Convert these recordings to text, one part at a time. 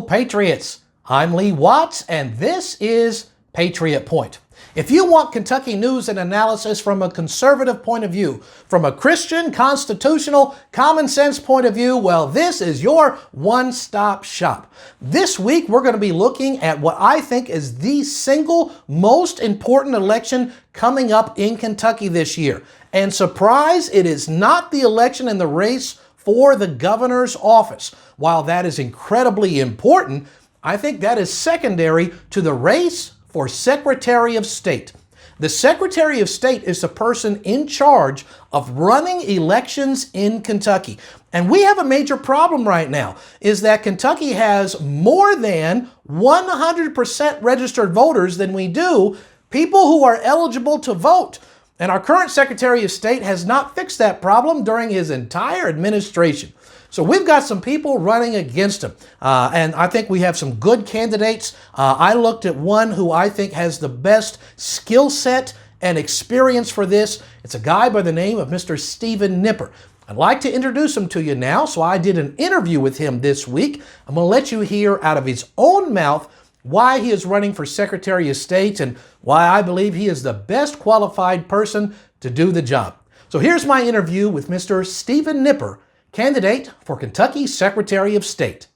Patriots. I'm Lee Watts, and this is Patriot Point. If you want Kentucky news and analysis from a conservative point of view, from a Christian, constitutional, common sense point of view, well, this is your one-stop shop. This week, we're going to be looking at what I think is the single most important election coming up in Kentucky this year. And surprise, it is not the election in the race for the governor's office. While that is incredibly important, I think that is secondary to the race for Secretary of State. The Secretary of State is the person in charge of running elections in Kentucky. And we have a major problem right now, is that Kentucky has more than 100% registered voters than we do people who are eligible to vote. And our current Secretary of State has not fixed that problem during his entire administration. So we've got some people running against him, and I think we have some good candidates. I looked at one who I think has the best skill set and experience for this. It's a guy by the name of Mr. Stephen Nipper. I'd like to introduce him to you now, so I did an interview with him this week. I'm going to let you hear out of his own mouth why he is running for Secretary of State and why I believe he is the best qualified person to do the job. So here's my interview with Mr. Stephen Nipper, candidate for Kentucky Secretary of State.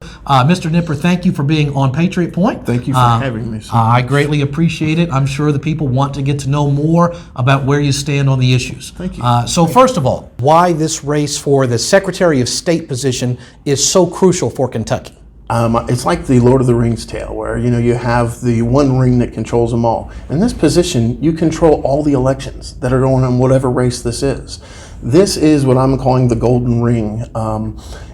Mr. Nipper, thank you for being on Patriot Point. Thank you for having me. I greatly appreciate it. I'm sure the people want to get to know more about where you stand on the issues. Thank you. So first of all, why this race for the Secretary of State position is so crucial for Kentucky? It's like the Lord of the Rings tale where, you have the one ring that controls them all. In this position, you control all the elections that are going on, whatever race this is. This is what I'm calling the golden ring.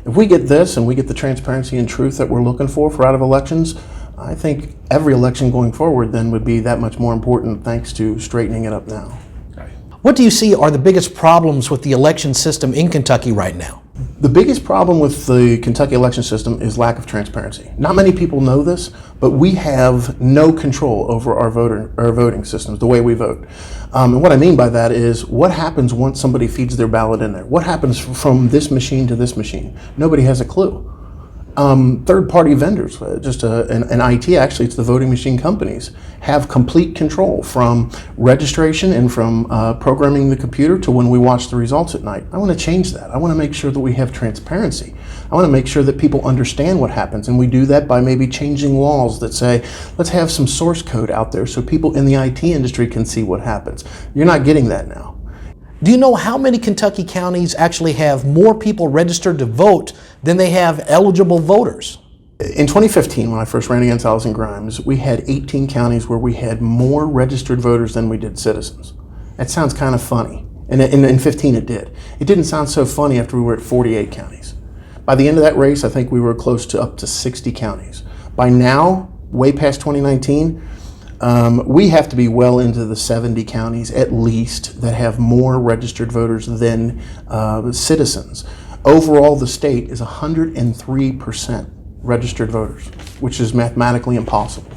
If we get this and we get the transparency and truth that we're looking for out of elections, I think every election going forward then would be that much more important thanks to straightening it up now. What do you see are the biggest problems with the election system in Kentucky right now? The biggest problem with the Kentucky election system is lack of transparency. Not many people know this, but we have no control over our voting systems, the way we vote. And what I mean by that is what happens once somebody feeds their ballot in there? What happens from this machine to this machine? Nobody has a clue. Third-party vendors, an IT, actually it's the voting machine companies, have complete control from registration and from programming the computer to when we watch the results at night. I want to change that. I want to make sure that we have transparency. I want to make sure that people understand what happens, and we do that by maybe changing laws that say, let's have some source code out there so people in the IT industry can see what happens. You're not getting that now. Do you know how many Kentucky counties actually have more people registered to vote than they have eligible voters? In 2015, when I first ran against Allison Grimes, we had 18 counties where we had more registered voters than we did citizens. That sounds kind of funny. And in 15 it did. It didn't sound so funny after we were at 48 counties. By the end of that race, I think we were close to up to 60 counties. By now, way past 2019, we have to be well into the 70 counties at least that have more registered voters than citizens. Overall, the state is 103% registered voters, which is mathematically impossible.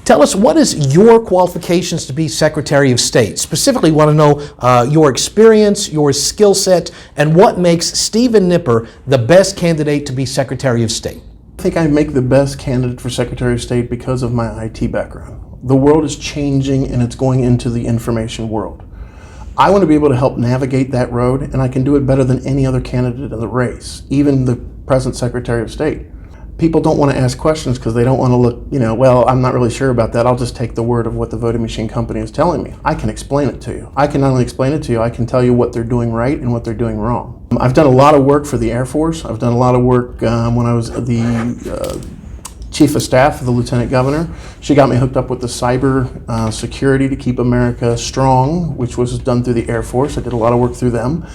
Tell us, what is your qualifications to be Secretary of State? Specifically, want to know your experience, your skill set, and what makes Stephen Nipper the best candidate to be Secretary of State. I think I make the best candidate for Secretary of State because of my IT background. The world is changing and it's going into the information world. I want to be able to help navigate that road, and I can do it better than any other candidate in the race, even the present Secretary of State. People don't want to ask questions because they don't want to look, well, I'm not really sure about that. I'll just take the word of what the voting machine company is telling me. I can explain it to you. I can not only explain it to you, I can tell you what they're doing right and what they're doing wrong. I've done a lot of work for the Air Force. I've done a lot of work when I was the Chief of Staff of the Lieutenant Governor. She got me hooked up with the cyber security to keep America strong, which was done through the Air Force. I did a lot of work through them.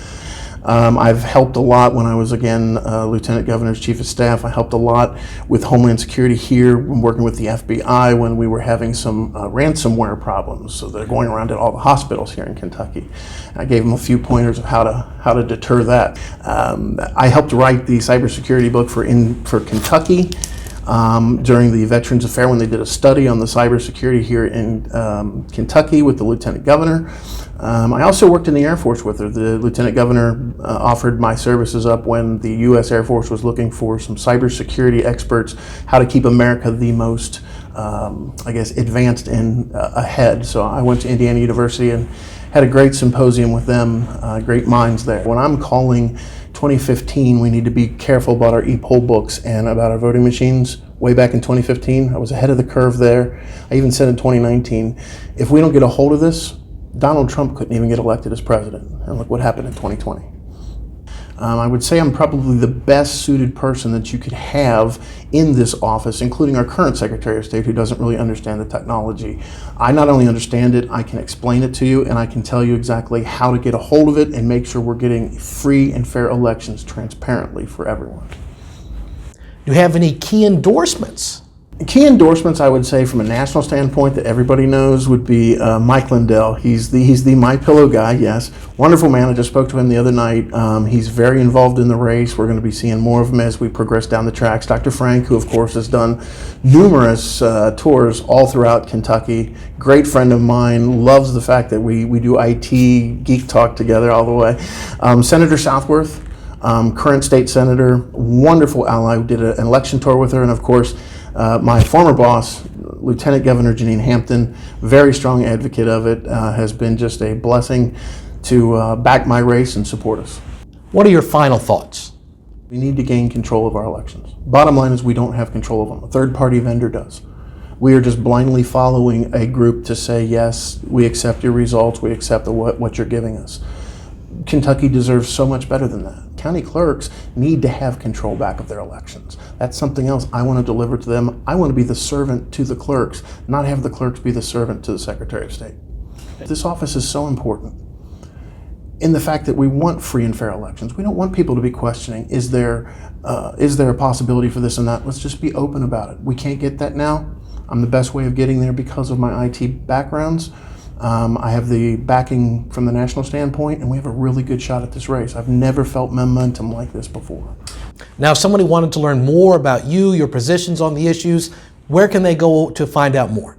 I've helped a lot when I was, again, Lieutenant Governor's Chief of Staff. I helped a lot with Homeland Security here, working with the FBI when we were having some ransomware problems. So they're going around to all the hospitals here in Kentucky. I gave them a few pointers of how to deter that. I helped write the cybersecurity book for Kentucky. during the Veterans Affair when they did a study on the cybersecurity here in Kentucky with the Lieutenant Governor. I also worked in the Air Force with her. The Lieutenant Governor offered my services up when the U.S. Air Force was looking for some cybersecurity experts, how to keep America the most, advanced and ahead. So I went to Indiana University and had a great symposium with them, great minds there. When I'm calling 2015, we need to be careful about our e-poll books and about our voting machines. Way back in 2015, I was ahead of the curve there. I even said in 2019, if we don't get a hold of this, Donald Trump couldn't even get elected as president. And look what happened in 2020. I would say I'm probably the best suited person that you could have in this office, including our current Secretary of State, who doesn't really understand the technology. I not only understand it, I can explain it to you, and I can tell you exactly how to get a hold of it and make sure we're getting free and fair elections transparently for everyone. Do you have any key endorsements? Key endorsements, I would say, from a national standpoint that everybody knows would be Mike Lindell. He's the My Pillow guy, yes. Wonderful man. I just spoke to him the other night. He's very involved in the race. We're going to be seeing more of him as we progress down the tracks. Dr. Frank, who of course has done numerous tours all throughout Kentucky. Great friend of mine. Loves the fact that we do IT geek talk together all the way. Senator Southworth, current state senator, wonderful ally. We did an election tour with her, and of course, my former boss, Lieutenant Governor Janine Hampton, very strong advocate of it, has been just a blessing to back my race and support us. What are your final thoughts? We need to gain control of our elections. Bottom line is we don't have control of them. A third-party vendor does. We are just blindly following a group to say, yes, we accept your results, we accept what you're giving us. Kentucky deserves so much better than that. County clerks need to have control back of their elections. That's something else I want to deliver to them. I want to be the servant to the clerks, not have the clerks be the servant to the Secretary of State. This office is so important in the fact that we want free and fair elections. We don't want people to be questioning, is there a possibility for this and that? Let's just be open about it. We can't get that now. I'm the best way of getting there because of my IT backgrounds. I have the backing from the national standpoint, and we have a really good shot at this race. I've never felt momentum like this before. Now, if somebody wanted to learn more about you, your positions on the issues, where can they go to find out more?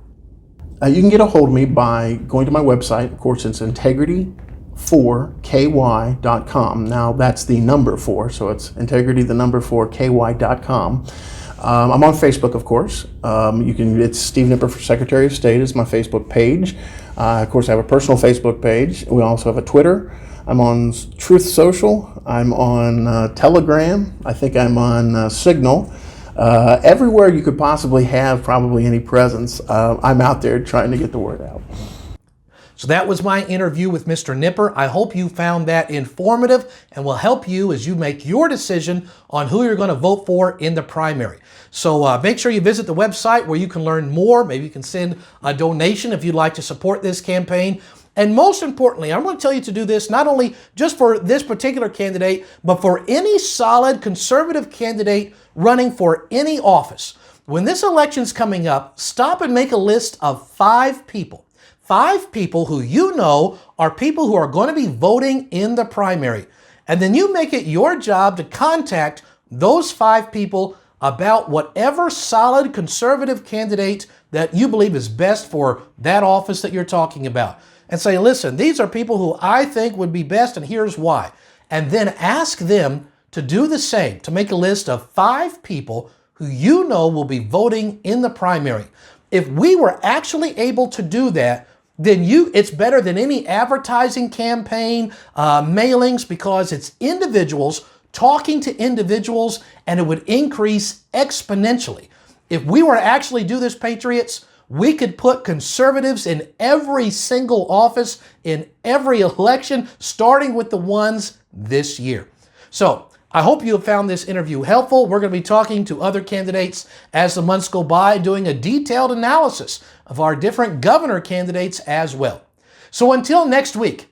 You can get a hold of me by going to my website. Of course, it's integrity4ky.com. Now, that's the number 4, so it's integrity4ky.com. I'm on Facebook, of course. It's Steve Nipper for Secretary of State is my Facebook page. Of course, I have a personal Facebook page. We also have a Twitter. I'm on Truth Social. I'm on Telegram. I think I'm on Signal. Everywhere you could possibly have probably any presence, I'm out there trying to get the word out. So that was my interview with Mr. Nipper. I hope you found that informative and will help you as you make your decision on who you're going to vote for in the primary. So make sure you visit the website where you can learn more. Maybe you can send a donation if you'd like to support this campaign. And most importantly, I'm going to tell you to do this not only just for this particular candidate, but for any solid conservative candidate running for any office. When this election's coming up, stop and make a list of 5 people. 5 people who you know are people who are going to be voting in the primary. And then you make it your job to contact those 5 people about whatever solid conservative candidate that you believe is best for that office that you're talking about. And say, listen, these are people who I think would be best, and here's why. And then ask them to do the same, to make a list of 5 people who you know will be voting in the primary. If we were actually able to do that, then it's better than any advertising campaign, mailings, because it's individuals talking to individuals, and it would increase exponentially. If we were to actually do this, Patriots, we could put conservatives in every single office, in every election, starting with the ones this year. So I hope you have found this interview helpful. We're going to be talking to other candidates as the months go by, doing a detailed analysis of our different governor candidates as well. So until next week,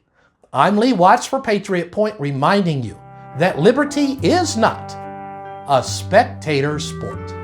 I'm Lee Watts for Patriot Point, reminding you that liberty is not a spectator sport.